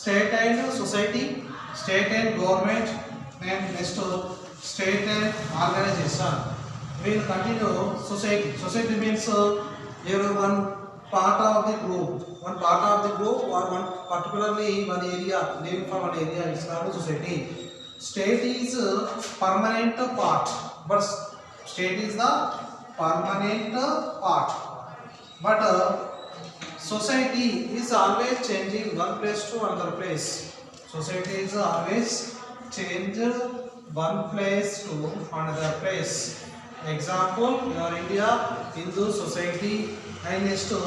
state and society, state and government, and next state and organization. We will continue society. Society means one part of the group, one part of the group or one particularly one area, living from one area is called society. State is permanent part, but state is the permanent part. But society is always changing one place to another place. Society is always changed one place to another place. Example, your India Hindu society, and next to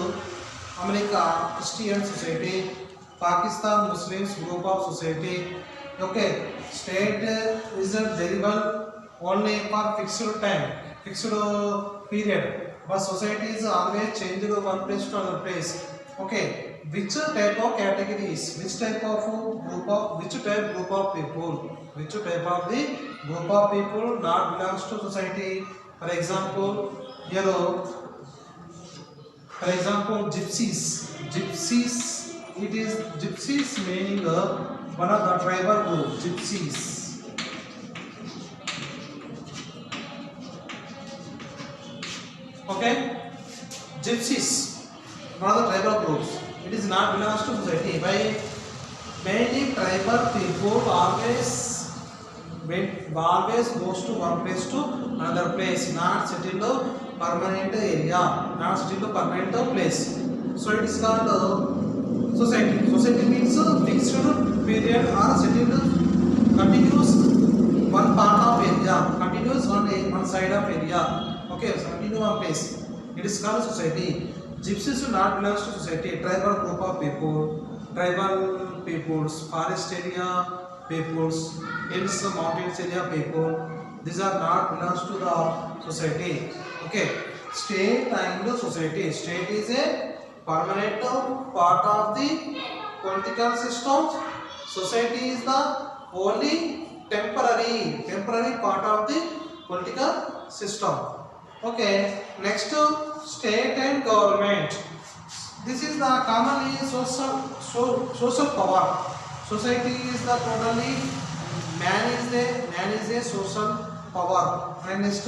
America Christian society, Pakistan Muslims group of society. Okay, state is a variable only for fixed time, fixed period. But society is always changed one place to another place. Okay, which type of categories, which type of group of, which type group of people, which type of the group of people not belongs to society. For example, here, for example, gypsies. Gypsies, it is gypsies meaning one of the tribal group, gypsies. Okay, gypsies, one of the tribal groups. It is not belongs to society. By many tribal people always goes to one place to another place, not settled permanent area, not settled permanent place. So it is called society. Society means fixed period or settled continuous one part of area, continuous one side of area. Okay, so continue one place. It is called society. Gypsies do not belong to society. Tribal group of people, tribal peoples, forest area peoples, hills, mountains area people. These are not belongs to the society. Okay, state and society. State is a permanent part of the political system. Society is the only temporary part of the political system. Okay, next state and government. This is the commonly social power. Society is the totally man is a social power, and next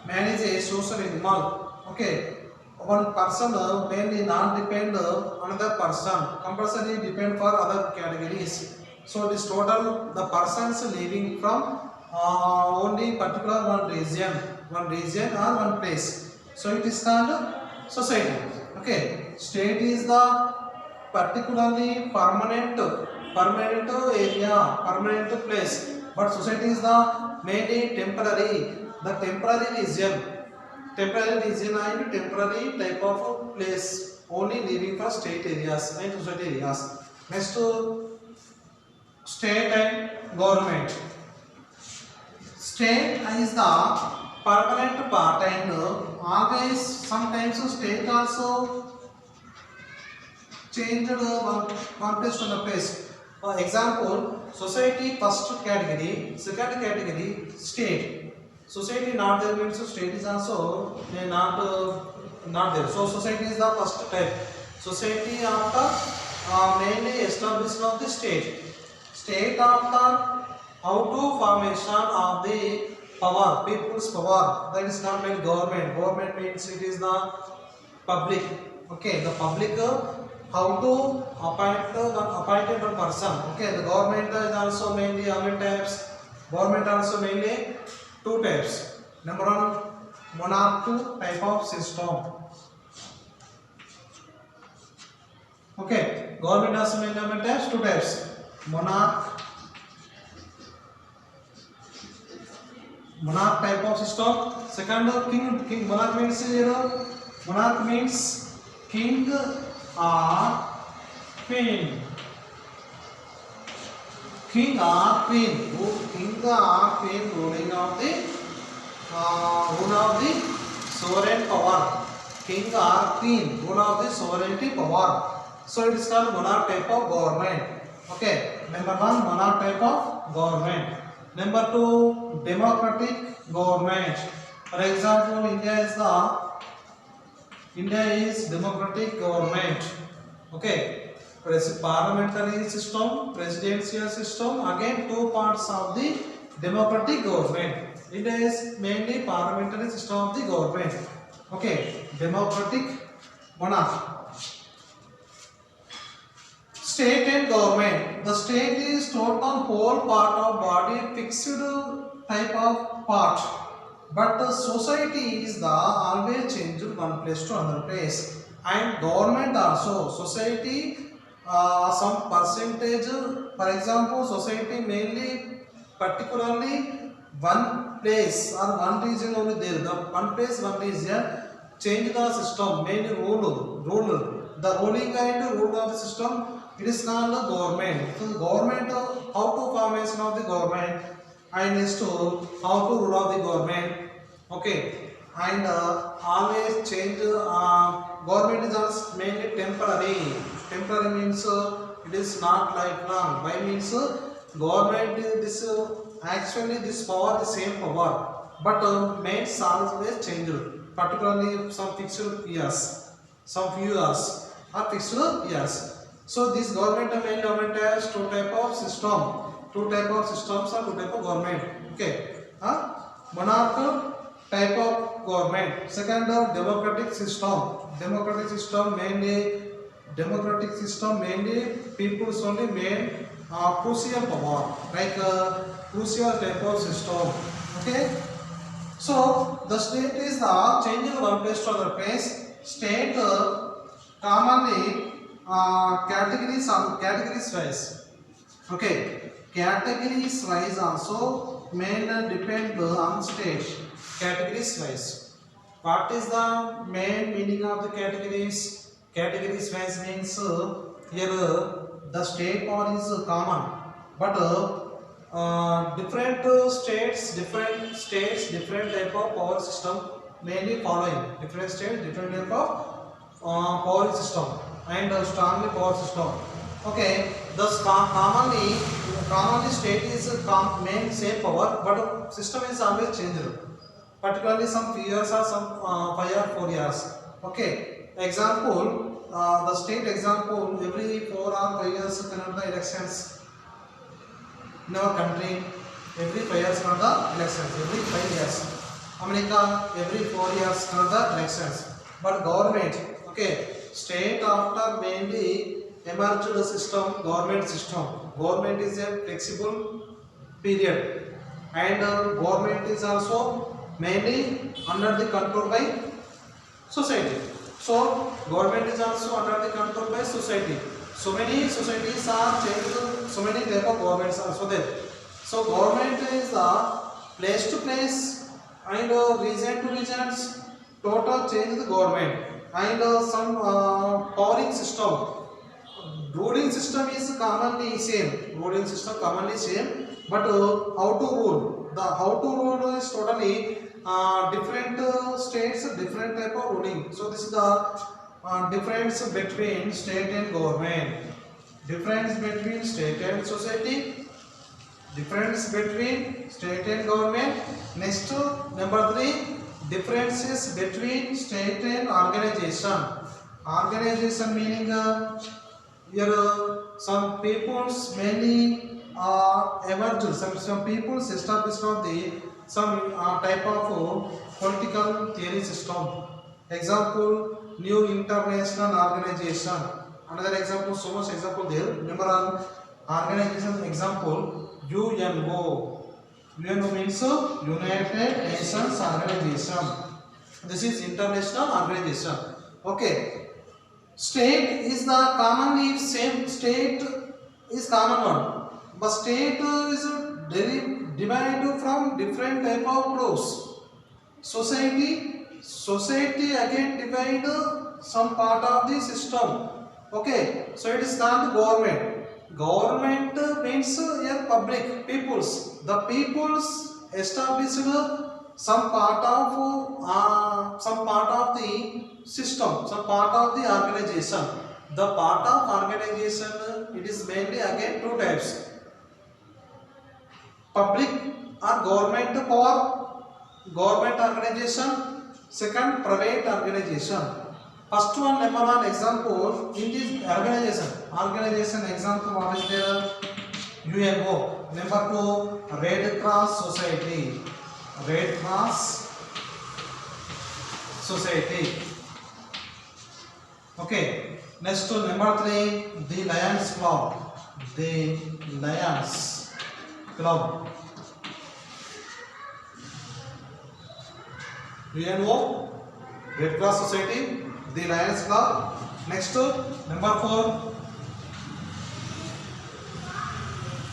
man is a social animal. Okay, one person mainly not depend another person, compulsory depend for other categories. So this total the persons living from only particular one region or one place. So it is called society. Okay, state is the particularly permanent area, permanent place. But society is the mainly temporary, the temporary region and temporary type of place only living for state areas and society areas. Next to state and government. State is the permanent part and always sometimes state also changed one place to another place. For example, society first category, second category state. Society not there means state is also not there. So society is the first type. Society after mainly established of the state. State after how to formation of the power, people's power. That is not meant government. Government means it is the public. Okay, the public how to appointed one person. Okay, the government is also mainly how many types? Government also mainly two types. Number one, monarch type of system. Okay, government also mainly how many types? Two types. Monarch type of system. Second, king. Monarch means king or queen. King or queen ruling of the sovereign power. King or queen rule of the sovereignty power. So it is called monarch type of government. Okay, number one, monarch type of government. Number two, democratic government. For example, India is democratic government. Okay, parliamentary system, presidential system, again two parts of the democratic government. It is mainly parliamentary system of the government. Okay, democratic monarch. State and government. The state is total whole part of body, fixed type of part. But the society is the always changed one place to another place. And government also. Society some percentage. For example, society mainly particularly one place or one region only there. The one place, one region change the system, mainly rule. The ruling and rule of the system, it is called the government. So the government, how to formation of the government, and is to how to rule of the government. Okay, and always change. Government is also mainly temporary. Temporary means it is not lifelong. Why means government this actually this power the same power, but mains always changed. Particularly some fixed years, some few years are fixed years. So this government main government has two type of system, two type of systems or two type of government. Okay, monarch type of government. Second, democratic system. Democratic system mainly people's only main crucial power, like crucial type of system. Okay. So the state is the changing one place to other place. State commonly categories wise. Okay, categories wise also main depend on state. Categories wise. What is the main meaning of the categories? Categories wise means here the state power is common, but different states, different type of power system mainly following. Different states, different type of power system and strongly power system. Okay, thus commonly state is main same power, but system is always changed. Particularly some 3 years or some 5 or 4 years. Okay, example, the state example, every 4 or 5 years conduct the elections in our country. Every 5 years conduct the elections. Every 5 years. America every 4 years conduct the elections. But government, okay, state after mainly emerged system, government system. Government is a flexible period, and government is also mainly under the control by society. So government is also under the control by society. So many societies are changed. So many type of governments are also there. So government is the place to place and region to regions. Total change the government and some powering system. Ruling system is commonly same. Ruling system commonly same, but how to rule? The how to rule is totally different states, different type of ruling. So this is the difference between state and government. Difference between state and society. Difference between state and government. Next, number 3, differences between state and organization. Organization meaning here some peoples mainly emerged. Some peoples established of the some type of political theory system. Example, new international organization. Another example, so much example there. Remember organization example, UNO. UNO means United Nations Organization. This is international organization. Okay. State is the commonly same. State is common one, but state is divided from different type of laws. Society again divide some part of the system. Okay, so it is called government. Government means here public peoples. The peoples established some part of the system, some part of the organization. The part of organization, it is mainly again two types: public or government power, government organization. Second, private organization. First one, number one example in this organization example, what is there? UNO. Number two, Red Cross Society. Red Cross Society. Okay. Next to number three, the Lions Club. The Lions Club. UNO, Red Cross Society, the Lions Club. Next to number four.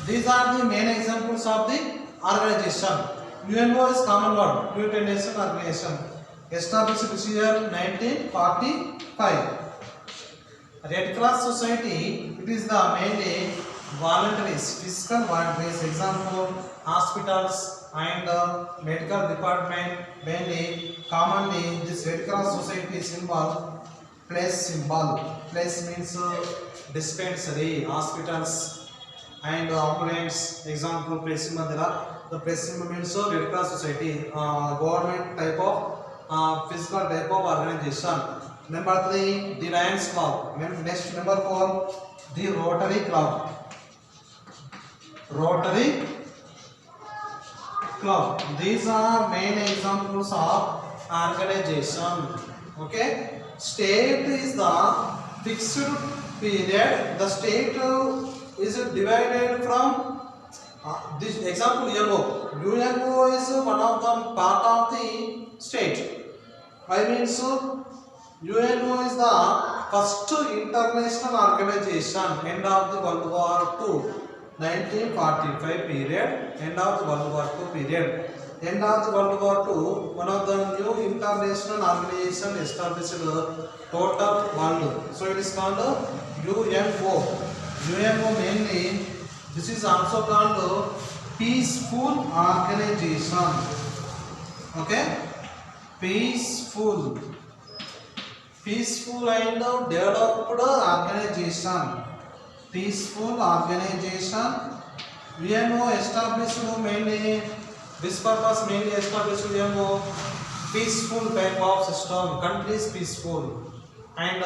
These are the main examples of the organization. UNO is common word, United Nations Organization, established this year 1945. Red Cross Society, it is the mainly voluntaries, physical voluntaries, example hospitals and medical department. Mainly, commonly this Red Cross Society symbol, place symbol. Place means dispensary, hospitals and ambulance. Example place symbol there. The place symbol means Red Cross Society, government type of physical type of organization. Number three, the Lions Club. Next, number four, the Rotary Club. Rotary Club. These are main examples of organization. Okay. State is the fixed period. The state is divided from this example UNO. UNO is one of the part of the state. I mean so. UNO is the first international organization. End of the World War II, 1945 period. End of the World War II period. End of the World War II, one of the new international organization established total world. So it is called UNO. UNO mainly. This is also called peaceful organization. Okay, peaceful and developed organization. Peaceful organization. UNO established mainly this purpose, mainly established UNO peaceful type of system. Country is peaceful and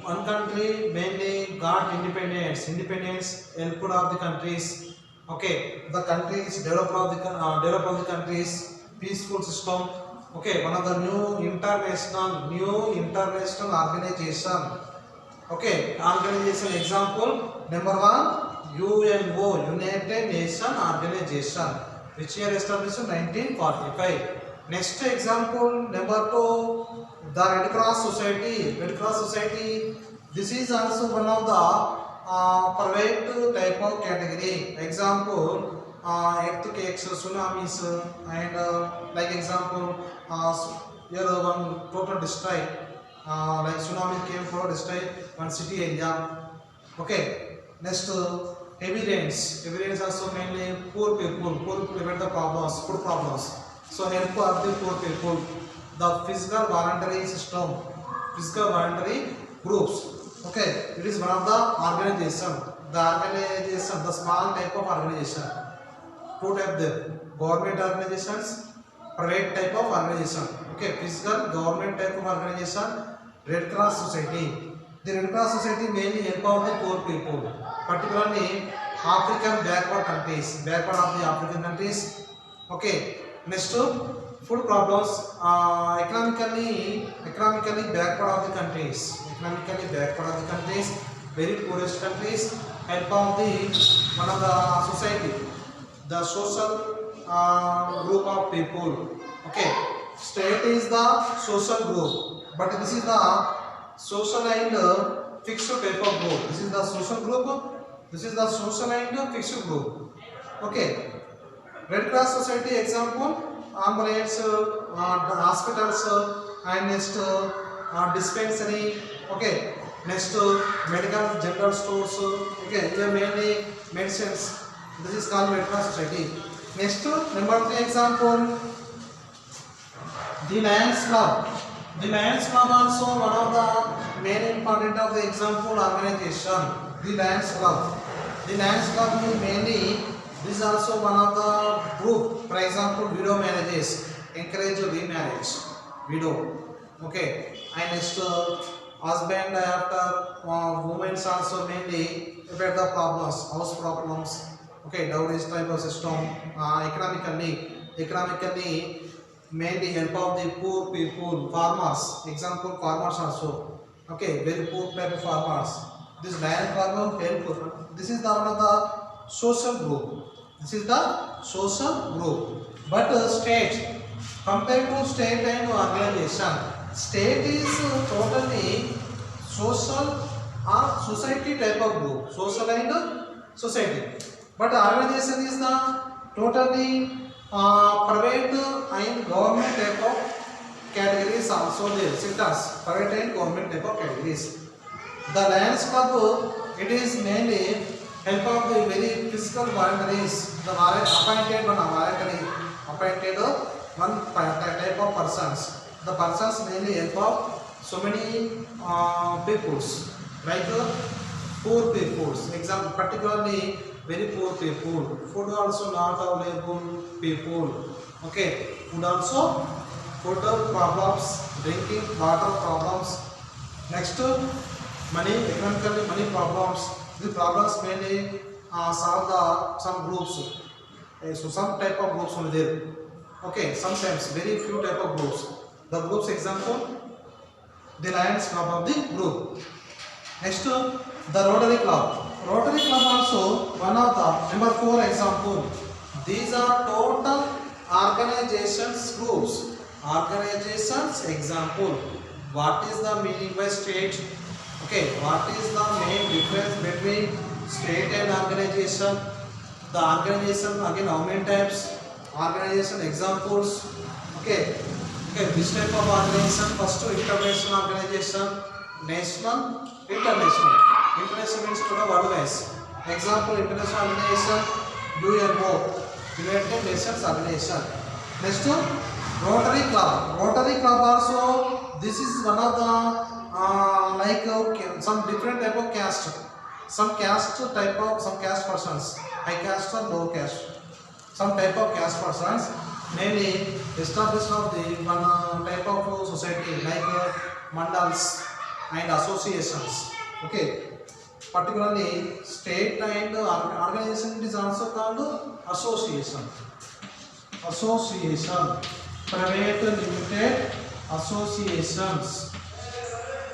one country mainly got independence. Independence helped of the countries. Okay, the country is developed of the countries. Peaceful system. Okay, one of the new international organization. Okay, organization example number one, UNO, United Nations Organization, which year established 1945. Next example number two, the Red Cross Society. Red Cross Society, this is also one of the private type of category. Example, earthquakes, tsunamis, and like example, here one total destroy, like tsunami came for destroy one city area. Okay, next heavy rains. Heavy rains also mainly poor people prevent the problems, food problems. So help of the poor people. The physical voluntary system, physical voluntary groups. Okay, it is one of the organization. The small type of organization. Two type there, government organizations, private type of organization. Okay, physical government type of organization, Red Cross Society. The Red Cross Society mainly help out the poor people, particularly African backward countries, backward of the African countries. Okay, next food problems, economically backward of the countries, very poorest countries, help of the one of the society, the social group of people. Okay, state is the social group, but this is the social and fixed type of group. This is the social group. This is the social and fixed group. Okay, Red Cross Society example, ambulance, hospitals, and next dispensary. Okay, next medical general stores. Okay, here mainly medicines. This is called Red Cross Society. Next, number 3 example, the Lions Club. The Lions Club also one of the main important of the example organization. The Lions Club. The Lions Club is mainly, this is also one of the group. For example, widow marriages, encourage remarriage. Widow. Okay, and next husband after women's also mainly about the problems, house problems. Okay, dowries type of system. Economically mainly help of the poor people, farmers. Example, farmers also. Okay, very poor type of farmers. This land problem help. This is the one of the social group. This is the social group. But state, compared to state and organization, state is totally social or society type of group, social and society. But organization is the totally private and government type of categories also there. Sectors, private and government type of categories. The lands club, it is mainly help of the very physical boundaries. The appointed one type of persons. The persons mainly help of so many peoples, like poor peoples. Example, particularly very poor people. Food also not available people. Okay, food problems, drinking water problems. Next, money, economically money problems. The problems mainly solve the some groups. So some type of groups only there. Okay, sometimes very few type of groups. The groups example, the Lions Club of the group. Next, the Rotary Club. Rotary Club also one of the number 4 example. These are total organizations groups. Organizations example. What is the meaning by state? Okay, what is the main difference between state and organization? The organization again how many types? Organization examples. Okay, okay, this type of organization first international organization, national, international. International means to the worldwise. Example international organization, UNO, United Nations Organization. Next one, Rotary Club. Rotary Club also this is one of the some different type of caste. Some caste persons, high caste or low caste. Some type of caste persons mainly established of the one type of society like mandals and associations. Okay, particularly state and organization is also called association. Association, private limited associations.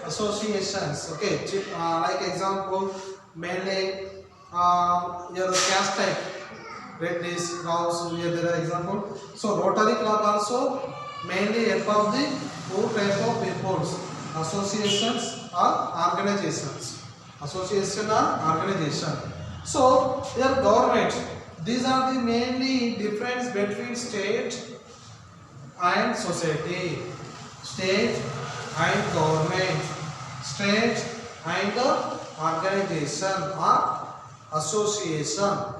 Associations. Okay, like example mainly your caste type. Reddish, Gauss, here there are example. So Rotary Club also mainly help of the four type of peoples, associations or organizations. Association or organization. So your government, these are the mainly difference between state and society. State and government. State and organization or association.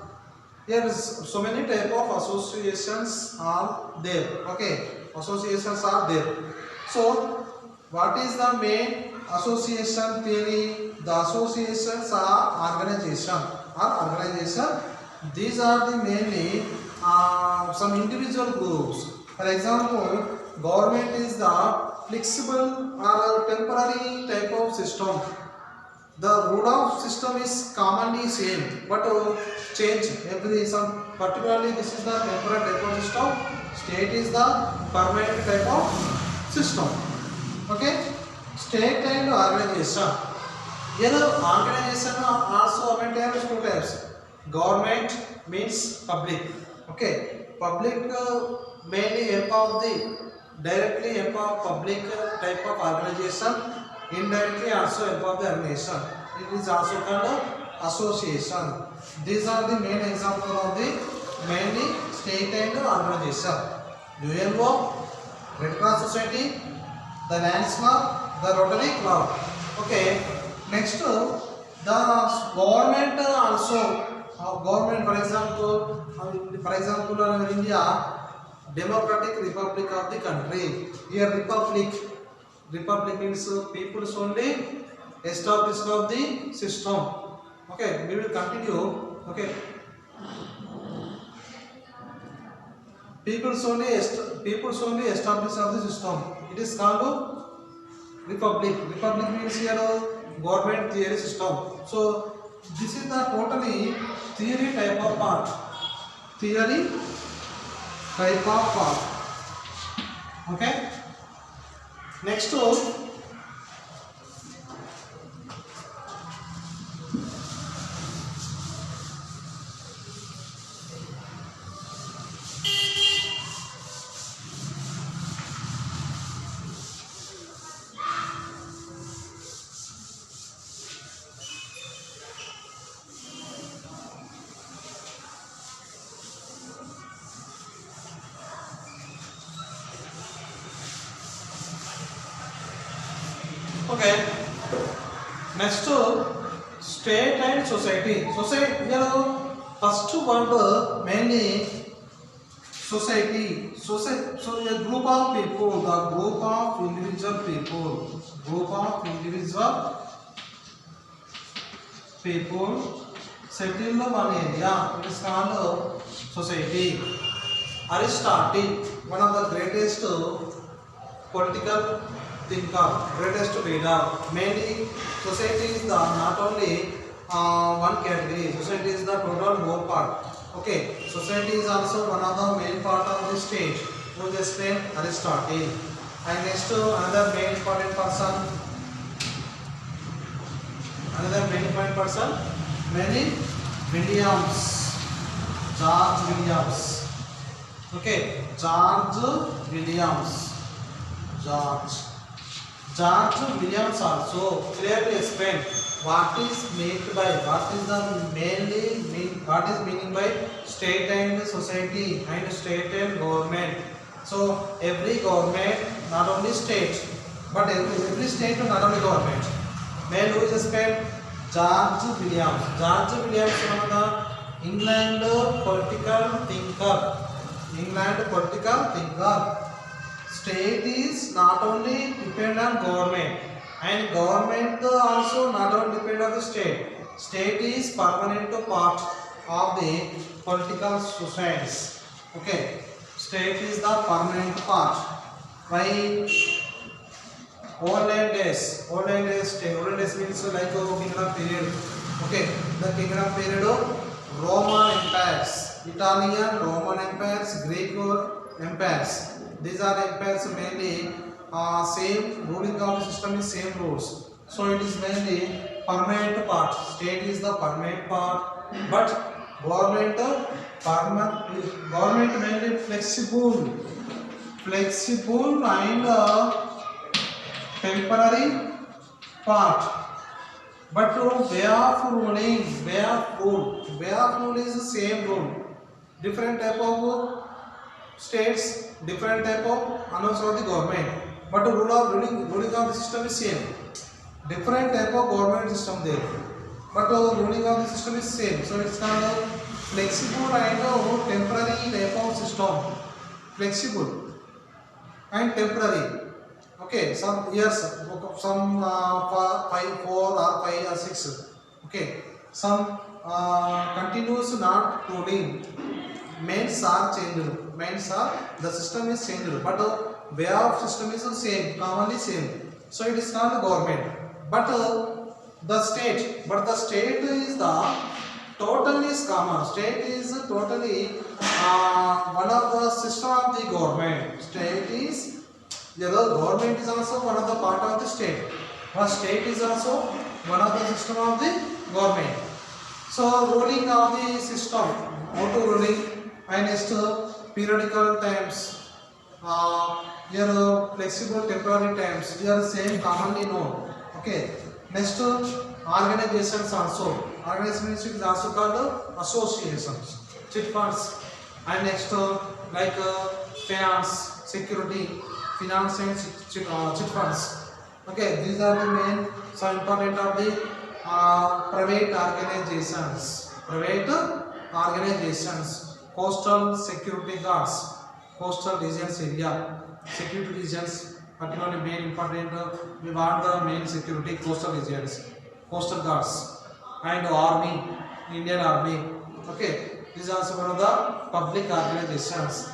There is so many type of associations are there. Okay, associations are there. So what is the main association theory? The associations are organization. These are the mainly some individual groups. For example, government is the flexible or temporary type of system. The root of system is commonly same, but change every some particularly this is the temporary type of system. State is the permanent type of system. Okay, state and organization. Here organization are also maintains two types. Government means public. Okay, public mainly help of the directly help of public type of organization. Indirectly also help of the organization. It is also called association. These are the main example of the mainly state and organization. UNO, Red Cross Society, the Lions Club, the Rotary Club. Okay. Next, the government also. Government, for example, in India, Democratic Republic of the country. Here, Republic means people's only established of the system. Okay, we will continue. Okay, people's only established of the system. It is called Republic means here government theory system. So this is the totally theory type of part. Theory type of part. Okay. Next to okay. Next to state and society. Society here first one mainly society. Society. So a group of people, the group of individual people, group of individual people settled one area. It is called society. Aristotle, one of the greatest political thinker, greatest leader. Mainly, society is the not only one category. Society is the total whole part. Okay, society is also one of the main part of the state. Who is explained Aristotle. And next to another main important person. Another main point person, many Williams, George Williams. Okay, George Williams, George Williams also clearly explained what is meant by what is the mainly mean what is meaning by state and society and state and government. So every government, not only state, but every state and not only government. Man who is explained George Williams. George Williams is one of the England political thinker. England political thinker. State is not only depend on government, and government also not only depend on the state. State is permanent part of the political societies. Okay, state is the permanent part. Why? Olden days, state. Olden days means like kingdom period. Okay, the kingdom period of Roman empires, Italian Roman empires, Greek empires. These are empires mainly same ruling of the system is same rules. So it is mainly permanent part. State is the permanent part, but government government mainly flexible and temporary part. But way of ruling, way of rule is the same rule. Different type of states, different type of announcement of the government, but the ruling of the system is same. Different type of government system there, but the ruling of the system is same. So it's called a flexible and temporary type of system. Flexible and temporary. Okay, some years, some 5, 4 or 5 or 6. Okay, some continuous not ruling. Mains are changed. The system is changed, but the way of system is the same, commonly same. So it is called government. But the state is the totally is common. State is totally one of the system of the government. State is the government is also one of the part of the state. But state is also one of the system of the government. So ruling of the system, auto ruling. And next periodical times, here flexible temporary times, here same commonly known. Okay, next organizations also. Organizations is also called associations, chit funds. And next like finance, security, finance and chit funds. Okay, these are the main so important of the private organizations. Coastal security guards, coastal regions area, security regions, particularly main important, we want the main security coastal regions, coastal guards, and army, Indian army. Okay, this is also one of the public organizations.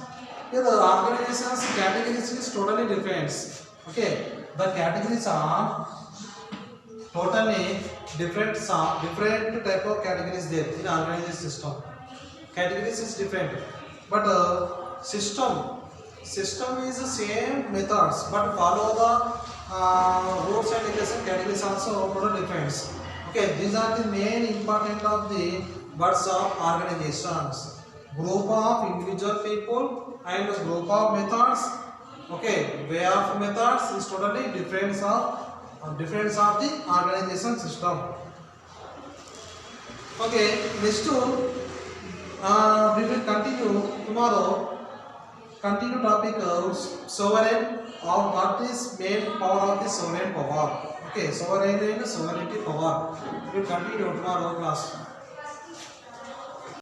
Here the organizations categories is totally different. Okay, The categories are totally different type of categories there in organized system. Categories is different, but system is the same methods, but follow the rules and regulations. Categories also totally different. Okay, these are the main important of the words of organizations. Group of individual people and group of methods. Okay, way of methods is totally difference of the organization system. Okay, next we will continue tomorrow. Continue topic sovereign of what is main power of the sovereign power. Okay, sovereign and sovereignty power. We will continue tomorrow class.